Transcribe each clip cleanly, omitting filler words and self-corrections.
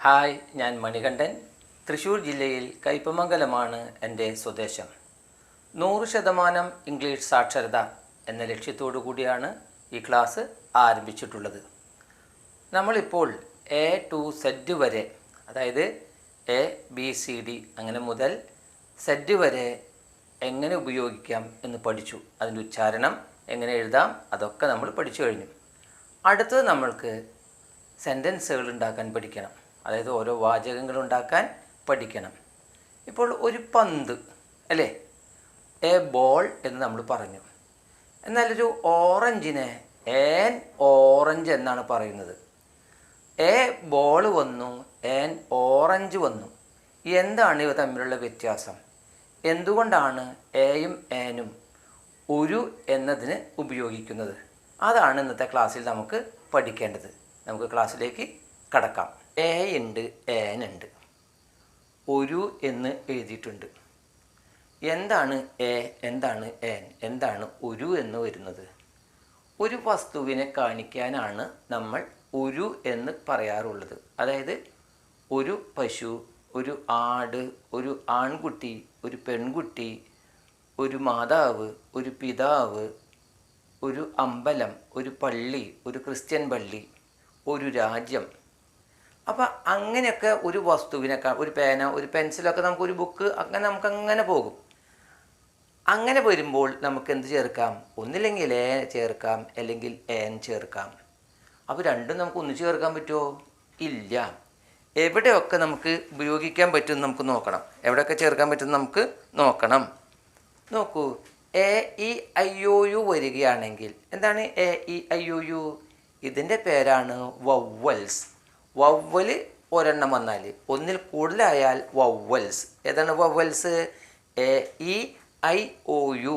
Hi, ഞാൻ മണികണ്ഠൻ. തൃശ്ശൂർ ജില്ലയിൽ കയ്പമംഗലമാണ് എൻ്റെ സ്വദേശം. 100% ഇംഗ്ലീഷ് സാക്ഷരത എന്ന ലക്ഷ്യത്തോടു കൂടിയാണ് ഈ ക്ലാസ് ആരംഭിച്ചിട്ടുള്ളത്. നമ്മളിപ്പോൾ എ ടു സെഡ് വരെ, അതായത് എ ബി സി ഡി അങ്ങനെ മുതൽ സെഡ് വരെ എങ്ങനെ ഉപയോഗിക്കാം എന്ന് പഠിച്ചു. അതിൻ്റെ ഉച്ചാരണം എങ്ങനെ എഴുതാം അതൊക്കെ നമ്മൾ പഠിച്ചു കഴിഞ്ഞു. അടുത്തത് നമ്മൾക്ക് സെൻറ്റൻസുകൾ ഉണ്ടാക്കാൻ പഠിക്കണം. അതായത് ഓരോ വാചകങ്ങൾ ഉണ്ടാക്കാൻ പഠിക്കണം. ഇപ്പോൾ ഒരു പന്ത് അല്ലേ, എ ബോൾ എന്ന് നമ്മൾ പറഞ്ഞു. എന്നാലൊരു ഓറഞ്ചിനെ ഏൻ ഓറഞ്ച് എന്നാണ് പറയുന്നത്. എ ബോൾ വന്നു, ഏൻ ഓറഞ്ച് വന്നു. എന്താണ് ഇവ തമ്മിലുള്ള വ്യത്യാസം? എന്തുകൊണ്ടാണ് എയും ഏനും ഒരു എന്നതിന് ഉപയോഗിക്കുന്നത്? അതാണ് ഇന്നത്തെ ക്ലാസ്സിൽ നമുക്ക് പഠിക്കേണ്ടത്. നമുക്ക് ക്ലാസ്സിലേക്ക് കടക്കാം. എ ഉണ്ട്, ഏൻ ഉണ്ട്, ഒരു എന്ന് എഴുതിയിട്ടുണ്ട്. എന്താണ് എ, എന്താണ് ഏൻ, എന്താണ് ഒരു എന്ന് വരുന്നത്? ഒരു വസ്തുവിനെ കാണിക്കാനാണ് നമ്മൾ ഒരു എന്ന് പറയാറുള്ളത്. അതായത് ഒരു പശു, ഒരു ആട്, ഒരു ആൺകുട്ടി, ഒരു പെൺകുട്ടി, ഒരു മാതാവ്, ഒരു പിതാവ്, ഒരു അമ്പലം, ഒരു പള്ളി, ഒരു ക്രിസ്ത്യൻ പള്ളി, ഒരു രാജ്യം. അപ്പം അങ്ങനെയൊക്കെ ഒരു വസ്തുവിനെ, ഒരു പേന, ഒരു പെൻസിലൊക്കെ, നമുക്കൊരു ബുക്ക്, അങ്ങനെ നമുക്കങ്ങനെ പോകും. അങ്ങനെ വരുമ്പോൾ നമുക്ക് എന്ത് ചേർക്കാം? ഒന്നില്ലെങ്കിൽ എ ചേർക്കാം, അല്ലെങ്കിൽ ഏൻ ചേർക്കാം. അപ്പോൾ രണ്ടും നമുക്ക് ഒന്നിച്ച് ചേർക്കാൻ പറ്റുമോ? ഇല്ല. എവിടെയൊക്കെ നമുക്ക് ഉപയോഗിക്കാൻ പറ്റുമെന്ന് നമുക്ക് നോക്കണം. എവിടെയൊക്കെ ചേർക്കാൻ പറ്റുമെന്ന് നമുക്ക് നോക്കണം. നോക്കൂ, A E I O U വരികയാണെങ്കിൽ എന്താണ് A E I O U? ഇതിൻ്റെ പേരാണ് വവ്വൽസ്. വവ്വൽ ഒരെണ്ണം വന്നാൽ, ഒന്നിൽ കൂടുതലായാൽ വവ്വൽസ്. ഏതാണ് vowels? A E I O U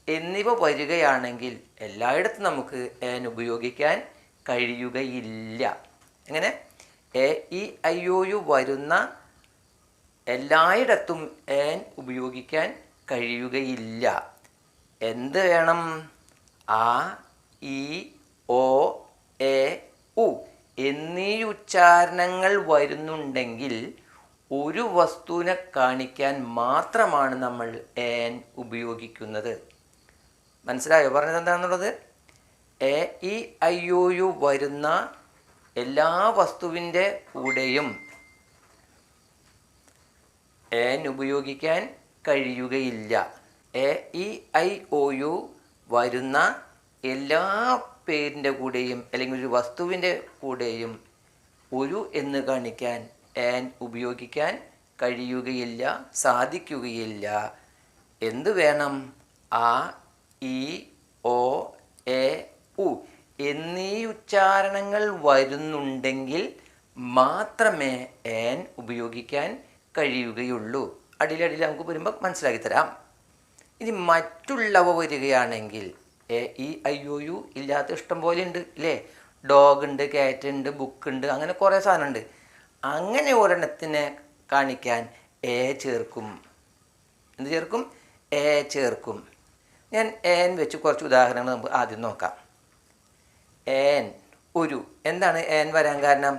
എന്നിവ വരികയാണെങ്കിൽ എല്ലായിടത്തും നമുക്ക് ഏൻ ഉപയോഗിക്കാൻ കഴിയുകയില്ല. എങ്ങനെ? A E I O U വരുന്ന എല്ലായിടത്തും ഏൻ ഉപയോഗിക്കാൻ കഴിയുകയില്ല. എന്ത് വേണം? ആ, ഈ, ഓ, എ, ഉ എന്നീ ഉച്ചാരണങ്ങൾ വരുന്നുണ്ടെങ്കിൽ ഒരു വസ്തുവിനെ കാണിക്കാൻ മാത്രമാണ് നമ്മൾ ഏൻ ഉപയോഗിക്കുന്നത്. മനസ്സിലായോ പറഞ്ഞത് എന്താണെന്നുള്ളത്? A E I O U വരുന്ന എല്ലാ വസ്തുവിൻ്റെ കൂടെയും ഏൻ ഉപയോഗിക്കാൻ കഴിയുകയില്ല. A E I O U വരുന്ന എല്ലാ പേരിൻ്റെ കൂടെയും അല്ലെങ്കിൽ ഒരു വസ്തുവിൻ്റെ കൂടെയും ഒരു എന്ന് കാണിക്കാൻ ഏൻ ഉപയോഗിക്കാൻ കഴിയുകയില്ല, സാധിക്കുകയില്ല. എന്ത് വേണം? ആ, ഈ, ഓ, എ, ഉ എന്നീ ഉച്ചാരണങ്ങൾ വരുന്നുണ്ടെങ്കിൽ മാത്രമേ ഏൻ ഉപയോഗിക്കാൻ കഴിയുകയുള്ളൂ. അടിയിലടിയിൽ നമുക്ക് വരുമ്പോൾ മനസ്സിലാക്കി തരാം. ഇനി മറ്റുള്ളവ വരികയാണെങ്കിൽ A E I O U ഇല്ലാത്ത ഇഷ്ടം പോലെ ഉണ്ട് ഇല്ലേ? ഡോഗ് ഉണ്ട്, കാറ്റ് ഉണ്ട്, ബുക്ക് ഉണ്ട്, അങ്ങനെ കുറേ സാധനമുണ്ട്. അങ്ങനെ ഒരെണ്ണത്തിനെ കാണിക്കാൻ എ ചേർക്കും. എന്ത് ചേർക്കും? എ ചേർക്കും. ഞാൻ ഏൻ വെച്ച് കുറച്ച് ഉദാഹരണങ്ങൾ നമുക്ക് ആദ്യം നോക്കാം. ഏൻ ഒരു. എന്താണ് ഏൻ വരാൻ കാരണം?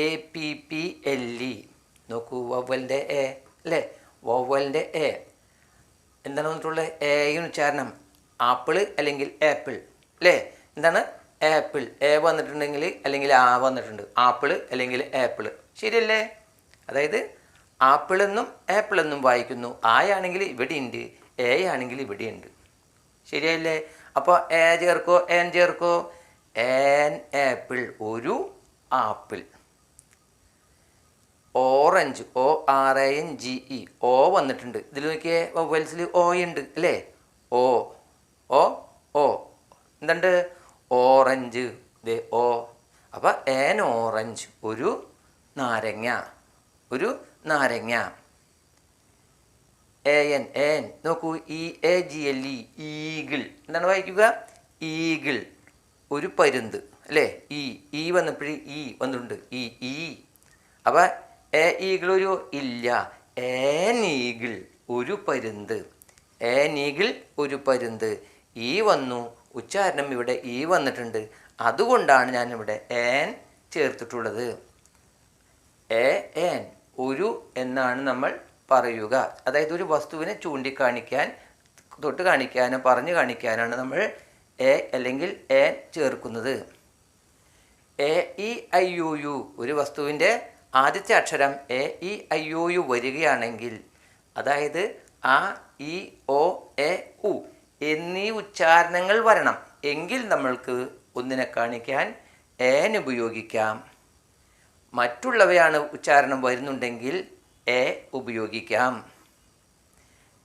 A P P L E. നോക്കൂ, വവ്വലിൻ്റെ എ അല്ലേ? വവ്വലിൻ്റെ എ എന്താണ് വന്നിട്ടുള്ളത്? എയുടെ ഉച്ചാരണം ആപ്പിള് അല്ലെങ്കിൽ ആപ്പിൾ അല്ലേ? എന്താണ്? ആപ്പിൾ. എ വന്നിട്ടുണ്ടെങ്കിൽ അല്ലെങ്കിൽ ആ വന്നിട്ടുണ്ട്, ആപ്പിള് അല്ലെങ്കിൽ ആപ്പിൾ. ശരിയല്ലേ? അതായത് ആപ്പിളെന്നും ആപ്പിളെന്നും വായിക്കുന്നു. ആയാണെങ്കിൽ ഇവിടെ ഉണ്ട്, എ ആണെങ്കിൽ ഇവിടെ ഉണ്ട്. ശരിയല്ലേ? അപ്പോൾ എ ചേർക്കോ, ഏൻ ചേർക്കോ? ഏൻ ആപ്പിൾ, ഒരു apple. Orange, O R A N G E, O വന്നിട്ടുണ്ട്. ഇതിൽ നോക്കിയേ, വവ്വൽസിൽ ഓ ഉണ്ട് അല്ലേ? ഓ, ഓ, ഓ എന്തുണ്ട്? ഓറഞ്ച്. ദേ ഓ. അപ്പം ഏൻ ഓറഞ്ച്, ഒരു നാരങ്ങ, ഒരു നാരങ്ങ. ഏൻ, ഏൻ നോക്കൂ, E A G L E, eagle. എന്താണ് വായിക്കുക? ഈഗിൾ, ഒരു പരുന്ത് അല്ലേ? ഈ വന്നപ്പോഴേ ഈ വന്നിട്ടുണ്ട്, ഈ. അപ്പം എ ഈഗിൾ ഒരു ഇല്ല. ഏൻ ഈഗിൾ, ഒരു പരുന്ത്. ഏൻ ഈഗിൾ, ഒരു പരുന്ത്. ഈ വന്നു, ഉച്ചാരണം ഇവിടെ ഈ വന്നിട്ടുണ്ട്. അതുകൊണ്ടാണ് ഞാനിവിടെ ഏൻ ചേർത്തിട്ടുള്ളത്. എ എൻ ഒരു എന്നാണ് നമ്മൾ പറയുക. അതായത് ഒരു വസ്തുവിനെ ചൂണ്ടിക്കാണിക്കാൻ, തൊട്ട് കാണിക്കാനോ പറഞ്ഞു കാണിക്കാനാണ് നമ്മൾ എ അല്ലെങ്കിൽ എൻ ചേർക്കുന്നത്. A E I U U ഒരു വസ്തുവിൻ്റെ ആദ്യത്തെ അക്ഷരം A E I U U വരികയാണെങ്കിൽ, അതായത് ആ ഇ ഒ എ ഉ എന്നീ ഉച്ചാരണങ്ങൾ വരണം എങ്കിൽ നമ്മൾക്ക് ഒന്നിനെ കാണിക്കാൻ ഏൻ ഉപയോഗിക്കാം. മറ്റുള്ളവയാണ് ഉച്ചാരണം വരുന്നുണ്ടെങ്കിൽ എ ഉപയോഗിക്കാം.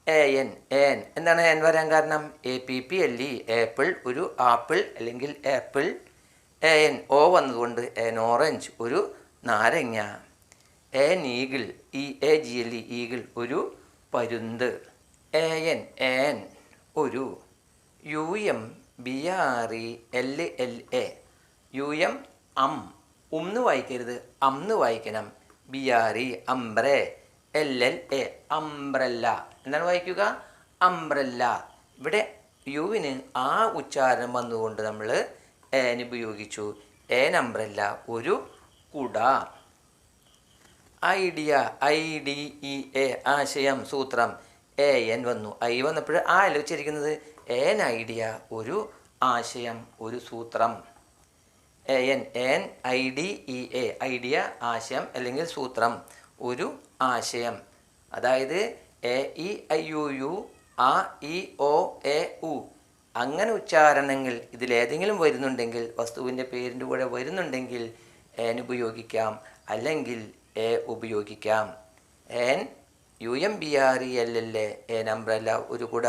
എ എൻ ഏൻ എന്താണ് എൻ വരാൻ കാരണം? APPLE ആപ്പിൾ ഒരു ആപ്പിൾ അല്ലെങ്കിൽ ആപ്പിൾ. എ എൻ ഓ വന്നതുകൊണ്ട് എൻ ഓറഞ്ച് ഒരു നാരങ്ങ. എൻ ഈഗിൾ EAGLE ഈഗിൾ ഒരു പരുന്ത്. എ എൻ ഏൻ ഒരു. UMBRELLA UM എന്ന് വായിക്കരുത്, എന്ന് വായിക്കണം. BRE അംബ്രേ, LLA umbrella. എന്താണ് വായിക്കുക? അംബ്രല്ല. ഇവിടെ യുവിന് ആ ഉച്ചാരണം വന്നുകൊണ്ട് നമ്മൾ ഏൻ ഉപയോഗിച്ചു. ഏൻ അംബ്രല്ല ഒരു കുട. ഐഡിയ IDEA ആശയം സൂത്രം. എൻ വന്നു, ഐ വന്നപ്പോൾ ആ അല്ല ഉച്ചരിക്കുന്നത്. ഏൻ ഐഡിയ ഒരു ആശയം ഒരു സൂത്രം. എൻ IDEA ഐഡിയ ആശയം അല്ലെങ്കിൽ സൂത്രം ഒരു ആശയം. അതായത് A E I U U ആ ഇ ഒ എ ഉ അങ്ങനെ ഉച്ചാരണങ്ങൾ ഇതിലേതെങ്കിലും വരുന്നുണ്ടെങ്കിൽ, വസ്തുവിൻ്റെ പേരിൻ്റെ കൂടെ വരുന്നുണ്ടെങ്കിൽ ഏൻ ഉപയോഗിക്കാം, അല്ലെങ്കിൽ എ ഉപയോഗിക്കാം. എൻ UMBRELLA ഏൻ അംബ്രല്ല ഒരു കുട.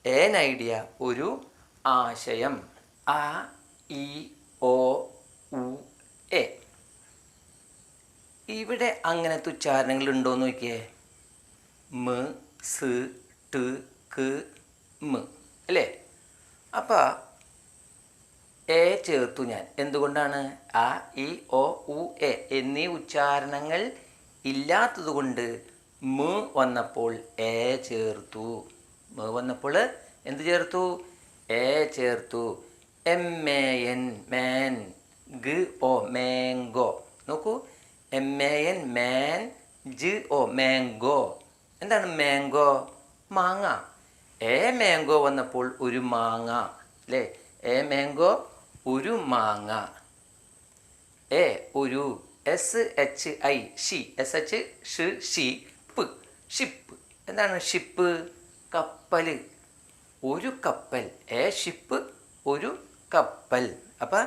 ഏൻ ഐഡിയ ഒരു ആശയം. ആ ഇ ഒ ഉ എ ഇവിടെ അങ്ങനത്തെ ഉച്ചാരണങ്ങൾ ഉണ്ടോ എന്ന് നോക്കിയേ. മ സ് ട് ക മ അല്ലേ? അപ്പോൾ എ ചേർത്തു ഞാൻ. എന്തുകൊണ്ടാണ്? ആ ഇ ഒ ഉ എ എന്നീ ഉച്ചാരണങ്ങൾ ഇല്ലാത്തത് കൊണ്ട് മ വന്നപ്പോൾ എ ചേർത്തു. മ വന്നപ്പോൾ എന്ത് ചേർത്തു? എ ചേർത്തു. MAN മാൻ, GO മാംഗോ. നോക്കൂ, MAN മാൻ, GO മാംഗോ. എന്താണ് മാംഗോ? മാങ്ങ. എ മാംഗോ വന്നപ്പോൾ ഒരു മാങ്ങ അല്ലേ? എ മാംഗോ ഒരു മാങ്ങ. എ ഒരു. SHI ഷി, ഷിപ്പ്. എന്താണ് ഷിപ്പ്? കപ്പൽ. ഒരു കപ്പൽ. എ ഷിപ്പ് ഒരു കപ്പൽ. അപ്പം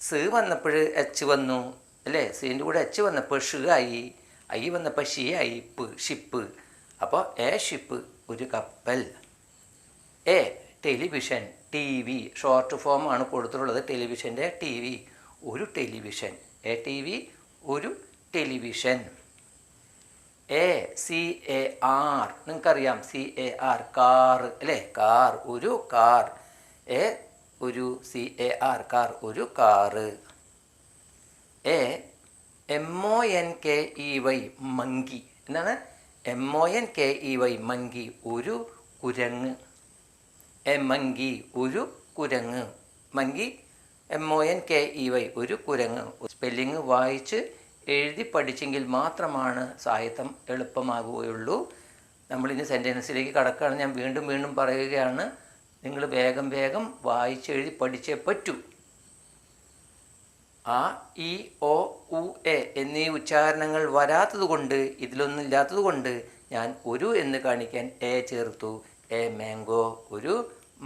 സ് വന്നപ്പോൾ എച്ച് വന്നു അല്ലേ? സിൻ്റെ കൂടെ എച്ച് വന്നപ്പോൾ ഷ് ആയി, ഐ വന്നപ്പോൾ ഷി ആയി, ഷിപ്പ്. അപ്പോൾ എ ഷിപ്പ് ഒരു കപ്പൽ. A television TV short form ആണ് കൊടുത്തിട്ടുള്ളത്. ടെലിവിഷൻ്റെ TV ഒരു ടെലിവിഷൻ. എ TV ഒരു ടെലിവിഷൻ. CAR നിങ്ങൾക്കറിയാം, CAR കാർ അല്ലേ? കാർ ഒരു കാർ. എ ഒരു CAR കാർ ഒരു കാറ്. MONKEY monkey. എന്താണ്? MONKEY മങ്കി ഒരു കുരങ്ങ്. മങ്കി ഒരു കുരങ്ങ്. മങ്കി MONKEY ഒരു കുരങ്ങ്. സ്പെല്ലിങ് വായിച്ച് എഴുതി പഠിച്ചെങ്കിൽ മാത്രമാണ് സാഹിത്യം എളുപ്പമാകുകയുള്ളൂ. നമ്മളിനി സെൻറ്റൻസിലേക്ക് കടക്കുകയാണ്. ഞാൻ വീണ്ടും വീണ്ടും പറയുകയാണ്, നിങ്ങൾ വേഗം വേഗം വായിച്ചെഴുതി പഠിച്ചേ പറ്റൂ. ആ ഇ ഒ ഉ എ എന്നീ ഉച്ചാരണങ്ങൾ വരാത്തത് കൊണ്ട്, ഇതിലൊന്നും ഇല്ലാത്തത് കൊണ്ട് ഞാൻ ഒരു എന്ന് കാണിക്കാൻ എ ചേർത്തു. എ മാംഗോ ഒരു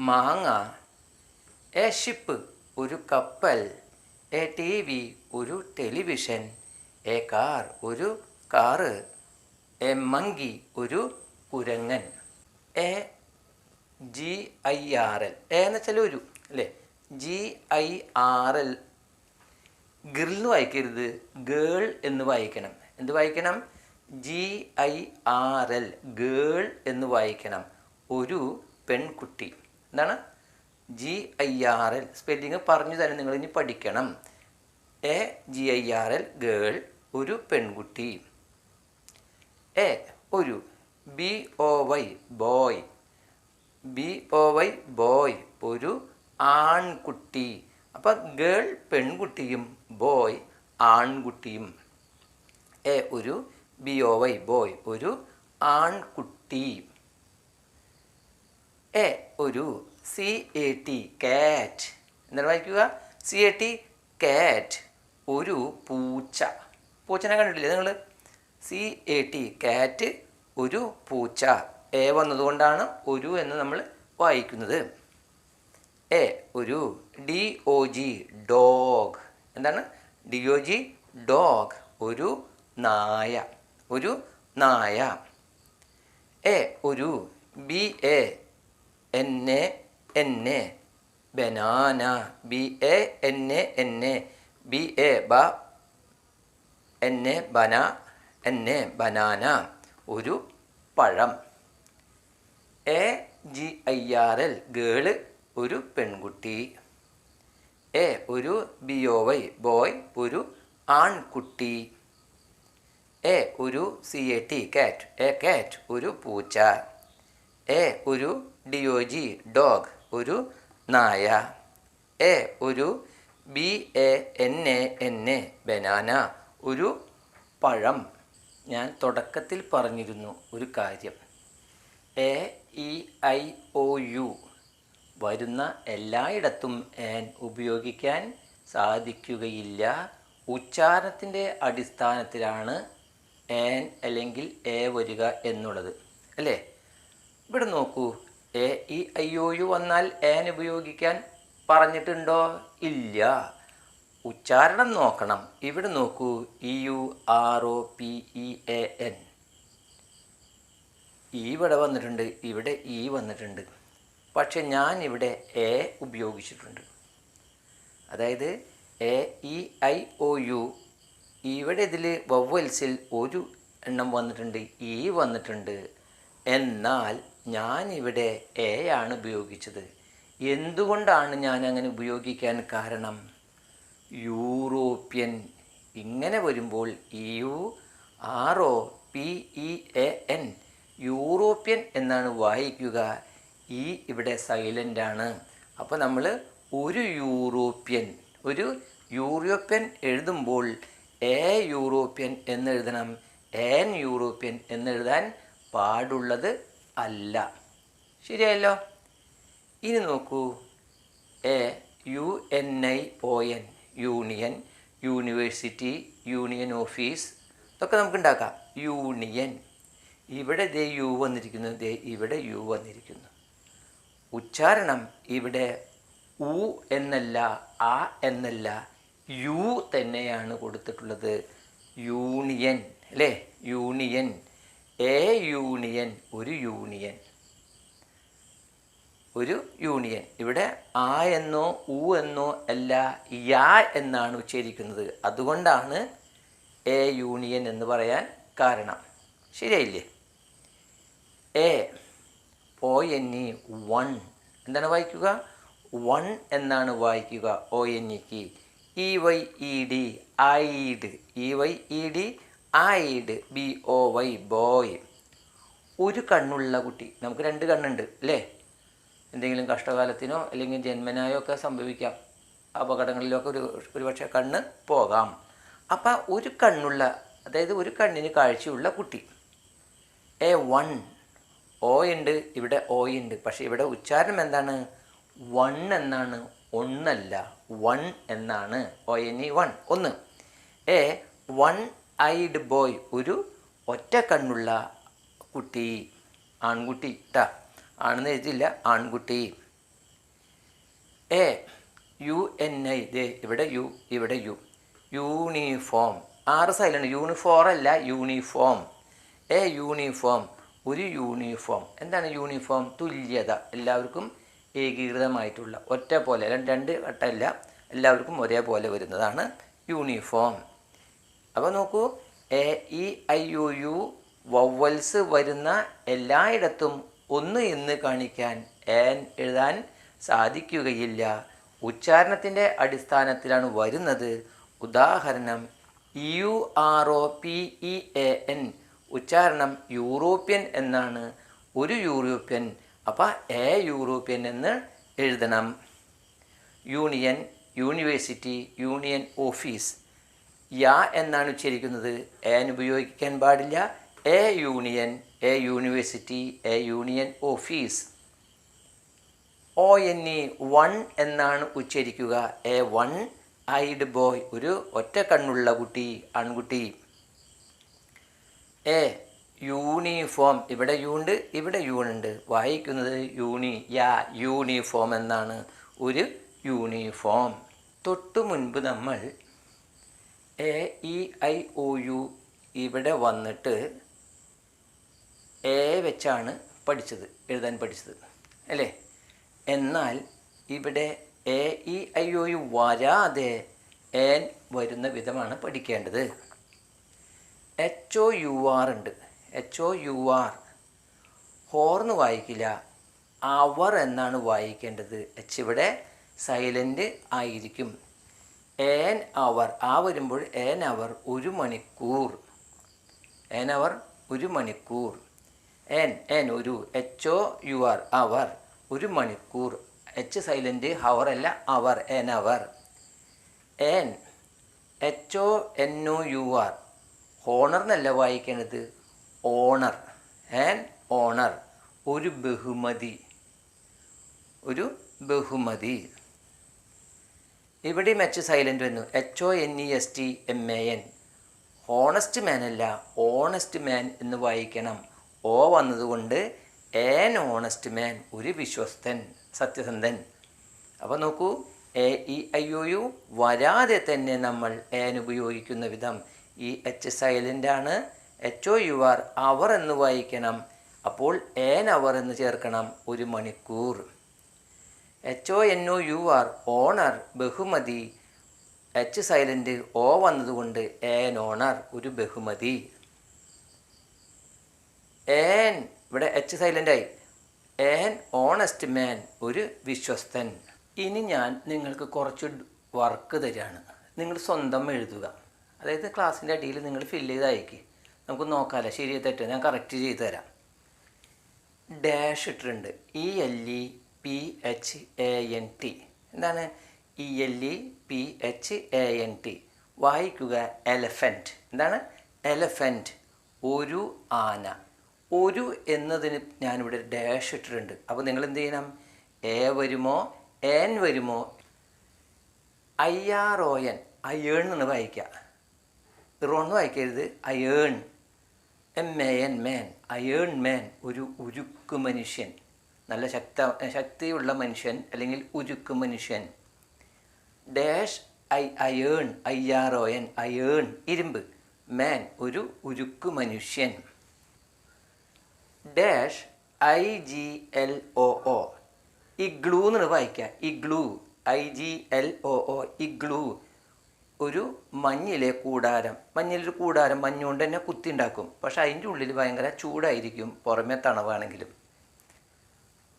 മാങ്ങ. എ ഷിപ്പ് ഒരു കപ്പൽ. എ TV ഒരു ടെലിവിഷൻ. എ കാർ ഒരു കാറ്. എ മങ്കി ഒരു കുരങ്ങൻ. GIRL എന്ന് വെച്ചാൽ ഒരു അല്ലേ? GIRL ഗിർൽ എന്ന് വായിക്കരുത്, ഗേൾ എന്ന് വായിക്കണം. എന്ത് വായിക്കണം? GIRL ഗേൾ എന്ന് വായിക്കണം. ഒരു പെൺകുട്ടി. എന്താണ്? GIRL സ്പെല്ലിങ് പറഞ്ഞു തന്നെ നിങ്ങൾ ഇനി പഠിക്കണം. GIRL ഗേൾ ഒരു പെൺകുട്ടി. ഒരു. BOY boy. BOY ബോയ് ഒരു ആൺകുട്ടി. അപ്പം ഗേൾ പെൺകുട്ടിയും ബോയ് ആൺകുട്ടിയും. എ ഒരു BOY ബോയ്, ഒരു ആൺകുട്ടി. എ ഒരു CAT കാറ്റ്. എന്താണ് വായിക്കുക? CAT കാറ്റ്, ഒരു പൂച്ച. പൂച്ചനെ കണ്ടിട്ടില്ലേ നിങ്ങൾ? CAT കാറ്റ്, ഒരു പൂച്ച. എ വന്നതുകൊണ്ടാണ് ഒരു എന്ന് നമ്മൾ വായിക്കുന്നത്. എ ഒരു DOG ഡോഗ്. എന്താണ്? DOG ഡോഗ്, ഒരു നായ, ഒരു നായ. എ ഒരു BANA ബനാന. BANA ബനാന, ഒരു പഴം. AGIRL ഗേള്, ഒരു പെൺകുട്ടി. എ ഒരു BOY ബോയ്, ഒരു ആൺകുട്ടി. എ ഒരു CAT കാറ്റ്, എ കാറ്റ്, ഒരു പൂച്ച. എ ഒരു DOG ഡോഗ്, ഒരു നായ. എ ഒരു BANA ബനാന, ഒരു പഴം. ഞാൻ തുടക്കത്തിൽ പറഞ്ഞിരുന്നു ഒരു കാര്യം. AEIOU വരുന്ന എല്ലായിടത്തും ആൻ ഉപയോഗിക്കാൻ സാധിക്കുകയില്ല. ഉച്ചാരണത്തിൻ്റെ അടിസ്ഥാനത്തിലാണ് ആൻ അല്ലെങ്കിൽ എ വരിക എന്നുള്ളത്, അല്ലേ? ഇവിടെ നോക്കൂ, AEIOU വന്നാൽ ആൻ ഉപയോഗിക്കാൻ പറഞ്ഞിട്ടുണ്ടോ? ഇല്ല. ഉച്ചാരണം നോക്കണം. ഇവിടെ നോക്കൂ, EUROPEAN. ഇവിടെ വന്നിട്ടുണ്ട്, ഇവിടെ വന്നിട്ടുണ്ട്. പക്ഷെ ഞാൻ ഇവിടെ എ ഉപയോഗിച്ചിട്ടുണ്ട്. അതായത് AEIOU, ഇവിടെ ഇതിൽ വവ്വൽസിൽ ഒരു എണ്ണം വന്നിട്ടുണ്ട്, വന്നിട്ടുണ്ട്. എന്നാൽ ഞാനിവിടെ എ ആണ് ഉപയോഗിച്ചത്. എന്തുകൊണ്ടാണ് ഞാൻ അങ്ങനെ ഉപയോഗിക്കാൻ കാരണം? യൂറോപ്യൻ. ഇങ്ങനെ വരുമ്പോൾ EUROPEAN യൂറോപ്യൻ എന്നാണ് വായിക്കുക. ഇവിടെ സൈലൻ്റ് ആണ്. അപ്പോൾ നമ്മൾ ഒരു യൂറോപ്യൻ എഴുതുമ്പോൾ എ യൂറോപ്യൻ എന്നെഴുതണം. ആൻ യൂറോപ്യൻ എന്നെഴുതാൻ പാടുള്ളത് അല്ല. ശരിയല്ലോ? ഇനി നോക്കൂ, UNION union, university, union office, ഇതൊക്കെ നമുക്ക് ഉണ്ടാക്കാം. യൂണിയൻ. ഇവിടെ യു വന്നിരിക്കുന്നു, ഇവിടെ യു വന്നിരിക്കുന്നു. ഉച്ചാരണം ഇവിടെ ഉ എന്നല്ല, ആ എന്നല്ല, യു തന്നെയാണ് കൊടുത്തിട്ടുള്ളത്. യൂണിയൻ, അല്ലേ? യൂണിയൻ. യൂണിയൻ, ഒരു യൂണിയൻ, ഒരു യൂണിയൻ. ഇവിടെ ആ എന്നോ ഉ എന്നോ അല്ല, യാ എന്നാണ് ഉച്ചരിക്കുന്നത്. അതുകൊണ്ടാണ് യൂണിയൻ എന്ന് പറയാൻ കാരണം. ശരിയായില്ലേ? ONE one. എന്താണ് വായിക്കുക? വൺ എന്നാണ് വായിക്കുക. ONEക്ക് EYED ഐഡ്, EYED ഐഡ്, BOY ബോയ്, ഒരു കണ്ണുള്ള കുട്ടി. നമുക്ക് രണ്ട് കണ്ണുണ്ട്, അല്ലേ? എന്തെങ്കിലും കഷ്ടകാലത്തിനോ അല്ലെങ്കിൽ ജന്മനായോ ഒക്കെ സംഭവിക്കാം. അപകടങ്ങളിലൊക്കെ ഒരുപക്ഷെ കണ്ണ് പോകാം. അപ്പം ഒരു കണ്ണുള്ള, അതായത് ഒരു കണ്ണിന് കാഴ്ചയുള്ള കുട്ടി. വൺ. ഓ ഉണ്ട്, ഇവിടെ ഓ ഉണ്ട്. പക്ഷേ ഇവിടെ ഉച്ചാരണം എന്താണ്? വൺ എന്നാണ്, ഒന്നല്ല. വൺ എന്നാണ്. ONE വൺ, ഒന്ന്. വൺ ഐഡ് ബോയ്, ഒരു ഒറ്റ കണ്ണുള്ള കുട്ടി, ആൺകുട്ടി ട്ടാ. ആണെന്ന് എഴുതിയില്ല, ആൺകുട്ടി. UNI, ഇവിടെ യു, ഇവിടെ യു. യൂണിഫോം. 6 സൈലന്റ്. യൂണിഫോം അല്ല, യൂണിഫോം. യൂണിഫോം, ഒരു യൂണിഫോം. എന്താണ് യൂണിഫോം? തുല്യത, എല്ലാവർക്കും ഏകീകൃതമായിട്ടുള്ള, ഒറ്റ പോലെ, രണ്ട് വട്ടമല്ല, എല്ലാവർക്കും ഒരേപോലെ വരുന്നതാണ് യൂണിഫോം. അപ്പോൾ നോക്കൂ, AEIOU വവ്വൽസ് വരുന്ന എല്ലായിടത്തും ഒന്ന് എന്ന് കാണിക്കാൻ ആൻ എഴുതാൻ സാധിക്കുകയില്ല. ഉച്ചാരണത്തിൻ്റെ അടിസ്ഥാനത്തിലാണ് വരുന്നത്. ഉദാഹരണം, EUROPEAN, ഉച്ചാരണം യൂറോപ്യൻ എന്നാണ്, ഒരു യൂറോപ്യൻ. അപ്പോൾ യൂറോപ്യൻ എന്ന് എഴുതണം. Union, university, union office. യാ എന്നാണ് ഉച്ചരിക്കുന്നത്. ഏൻ ഉപയോഗിക്കാൻ പാടില്ല. A union, a university, a union office. O N E one എന്നാണ് ഉച്ചരിക്കുക. എ വൺ ഐഡ് ബോയ്, ഒരു ഒറ്റ കണ്ണുള്ള കുട്ടി, ആൺകുട്ടി. എ യൂണിഫോം, ഇവിടെ യൂണ്ട്, ഇവിടെ യൂണുണ്ട്. വായിക്കുന്നത് യൂണിഫോം എന്നാണ്, ഒരു യൂണിഫോം. തൊട്ടു മുൻപ് നമ്മൾ A E I O U ഇവിടെ വന്നിട്ട് എ വെച്ചാണ് എഴുതാൻ പഠിച്ചത് അല്ലേ? എന്നാൽ ഇവിടെ A E I O U വരാതെ ഏൻ വരുന്ന വിധമാണ് പഠിക്കേണ്ടത്. HOUR ഉണ്ട്. HOUR ഹോർന്ന് വായിക്കില്ല, അവർ എന്നാണ് വായിക്കേണ്ടത്. എച്ച് ഇവിടെ സൈലൻ്റ് ആയിരിക്കും. ഏൻ അവർ, ആ വരുമ്പോൾ ഏൻ അവർ, ഒരു മണിക്കൂർ. ഏൻ അവർ, ഒരു മണിക്കൂർ. ഏൻ ഒരു, HOUR അവർ, ഒരു മണിക്കൂർ. എച്ച് സൈലൻ്റ്, ഹവർ അല്ല, അവർ, ഏൻ അവർ. ഏൻ HONOUR ഹോണർന്നല്ല വായിക്കേണ്ടത്, ഓണർ. ആൻ ഓണർ, ഒരു ബഹുമതി, ഒരു ബഹുമതി. ഇവിടെയും എച്ച് സൈലൻ്റ് വന്നു. HONESTMAN ഹോണസ്റ്റ് മാൻ അല്ല, ഓണസ്റ്റ് മാൻ എന്ന് വായിക്കണം. ഓ വന്നതുകൊണ്ട് ഏൻ ഓണസ്റ്റ് മാൻ, ഒരു വിശ്വസ്തൻ, സത്യസന്ധൻ. അപ്പോൾ നോക്കൂ, A E I O U വരാതെ തന്നെ നമ്മൾ ഏൻ ഉപയോഗിക്കുന്ന വിധം. ഈ എച്ച് സൈലൻ്റ് ആണ്. HOUR അവർ എന്ന് വായിക്കണം. അപ്പോൾ ഏൻ അവർ എന്ന് ചേർക്കണം, ഒരു മണിക്കൂർ. HONOUR ഓണർ, ബഹുമതി. എച്ച് സൈലൻ്റ്, ഓ വന്നതുകൊണ്ട് ഏൻ ഓണർ, ഒരു ബഹുമതി. ഏൻ ഇവിടെ എച്ച് സൈലൻ്റായി. ഏൻ ഓണസ്റ്റ് മാൻ, ഒരു വിശ്വസ്തൻ. ഇനി ഞാൻ നിങ്ങൾക്ക് കുറച്ച് വർക്ക് തരികയാണ്. നിങ്ങൾ സ്വന്തം എഴുതുക. അതായത് ക്ലാസ്സിൻ്റെ അടിയിൽ നിങ്ങൾ ഫില്ല് ചെയ്ത് അയക്കുക. നമുക്ക് നോക്കാമല്ലോ ശരിയോ തെറ്റോ, ഞാൻ കറക്റ്റ് ചെയ്ത് തരാം. ഡാഷ് ഇട്ടിട്ടുണ്ട്. ELEPHANT എന്താണ്? ELEPHANT വായിക്കുക. എലഫൻറ്റ് എന്താണ്? എലഫൻറ്റ്, ഒരു ആന. ഒരു എന്നതിന് ഞാനിവിടെ ഡാഷ് ഇട്ടിട്ടുണ്ട്. അപ്പോൾ നിങ്ങൾ എന്ത് ചെയ്യണം? എ വരുമോ ഏൻ വരുമോ? IRON അയേൺ എന്ന് വായിക്കുക. റോന്ന് വായിക്കരുത്, അയേൺ. MAN മാൻ, അയേൺ മാൻ, ഒരു ഉരുക്ക് മനുഷ്യൻ, നല്ല ശക്തിയുള്ള മനുഷ്യൻ അല്ലെങ്കിൽ ഉരുക്ക് മനുഷ്യൻ. ഡാഷ് അയേൺ, IRON അയേൺ, ഇരുമ്പ്. മാൻ, ഒരു ഉരുക്ക് മനുഷ്യൻ. ഡാഷ് IGLOO ഇഗ്ലൂ എന്നാണ് വായിക്കുക. ഇഗ്ലൂ, IGLOO ഇഗ്ലൂ, ഒരു മഞ്ഞിലെ കൂടാരം. മഞ്ഞിലൊരു കൂടാരം മഞ്ഞുകൊണ്ട് തന്നെ കുത്തി ഉണ്ടാക്കും. പക്ഷെ അതിൻ്റെ ഉള്ളിൽ ഭയങ്കര ചൂടായിരിക്കും, പുറമേ തണവാണെങ്കിലും.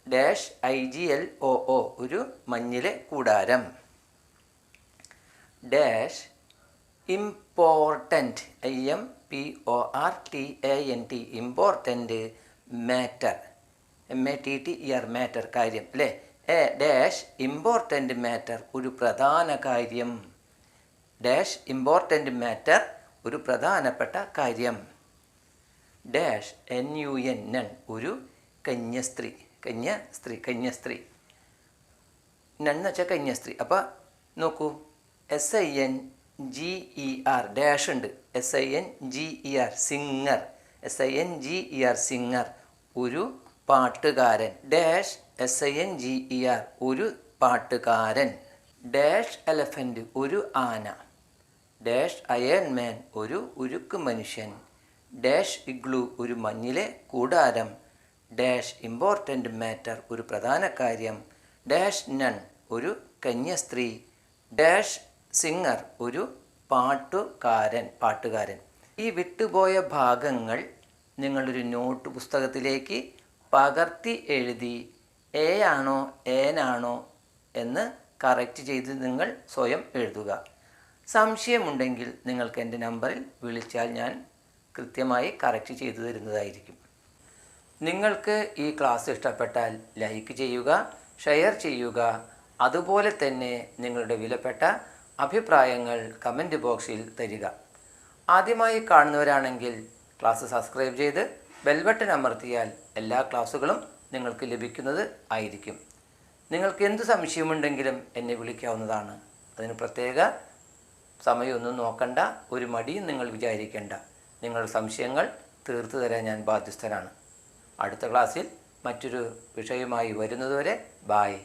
ഡാഷ് IGLOO ഒരു മഞ്ഞിലെ കൂടാരം. Dash important, IMPORTANT important. Matter, MATTER matter, കാര്യം അല്ലേ? ഡാഷ് ഇമ്പോർട്ടൻ്റ് മാറ്റർ ഒരു പ്രധാന കാര്യം. ഡാഷ് ഇമ്പോർട്ടൻ്റ് മാറ്റർ ഒരു പ്രധാനപ്പെട്ട കാര്യം. ഡാഷ് NUN നൺ ഒരു കന്യസ്ത്രീ. കന്യസ്ത്രീ നണ്ണ് വെച്ചാൽ കന്യസ്ത്രീ. അപ്പോൾ നോക്കൂ, SINGER ഡാഷ് ഉണ്ട്. SINGER singer. SINGER ഒരു പാട്ടുകാരൻ. ഡാഷ് SINGER ഒരു പാട്ടുകാരൻ. ഡാഷ് എലഫൻറ്റ് ഒരു ആന. ഡാഷ് അയൺ മാൻ ഒരു ഉരുക്ക് മനുഷ്യൻ. ഡാഷ് ഇഗ്ലൂ ഒരു മഞ്ഞിലെ കൂടാരം. ഡാഷ് ഇമ്പോർട്ടൻ്റ് മാറ്റർ ഒരു പ്രധാന കാര്യം. ഡാഷ് നൺ ഒരു കന്യസ്ത്രീ. ഡാഷ് സിംഗർ ഒരു പാട്ടുകാരൻ. ഈ വിട്ടുപോയ ഭാഗങ്ങൾ നിങ്ങളൊരു നോട്ട് പുസ്തകത്തിലേക്ക് പകർത്തി എഴുതി എ ആണോ ഏനാണോ എന്ന് കറക്റ്റ് ചെയ്ത് നിങ്ങൾ സ്വയം എഴുതുക. സംശയമുണ്ടെങ്കിൽ നിങ്ങൾക്ക് എൻ്റെ നമ്പറിൽ വിളിച്ചാൽ ഞാൻ കൃത്യമായി കറക്റ്റ് ചെയ്തു തരുന്നതായിരിക്കും. നിങ്ങൾക്ക് ഈ ക്ലാസ് ഇഷ്ടപ്പെട്ടാൽ ലൈക്ക് ചെയ്യുക, ഷെയർ ചെയ്യുക. അതുപോലെ തന്നെ നിങ്ങളുടെ വിലപ്പെട്ട അഭിപ്രായങ്ങൾ കമൻറ്റ് ബോക്സിൽ തരിക. ആദ്യമായി കാണുന്നവരാണെങ്കിൽ ക്ലാസ് സബ്സ്ക്രൈബ് ചെയ്ത് ബെൽ ബട്ടൺ അമർത്തിയാൽ എല്ലാ ക്ലാസ്സുകളും നിങ്ങൾക്ക് ലഭിക്കുന്നത് ആയിരിക്കും. നിങ്ങൾക്ക് എന്ത് സംശയമുണ്ടെങ്കിലും എന്നെ വിളിക്കാവുന്നതാണ്. അതിന് പ്രത്യേക സമയമൊന്നും നോക്കണ്ട, ഒരു മടിയും നിങ്ങൾ വിചാരിക്കേണ്ട. നിങ്ങളുടെ സംശയങ്ങൾ തീർത്തു തരാൻ ഞാൻ ബാധ്യസ്ഥനാണ്. അടുത്ത ക്ലാസ്സിൽ മറ്റൊരു വിഷയവുമായി വരുന്നതുവരെ ബായ്.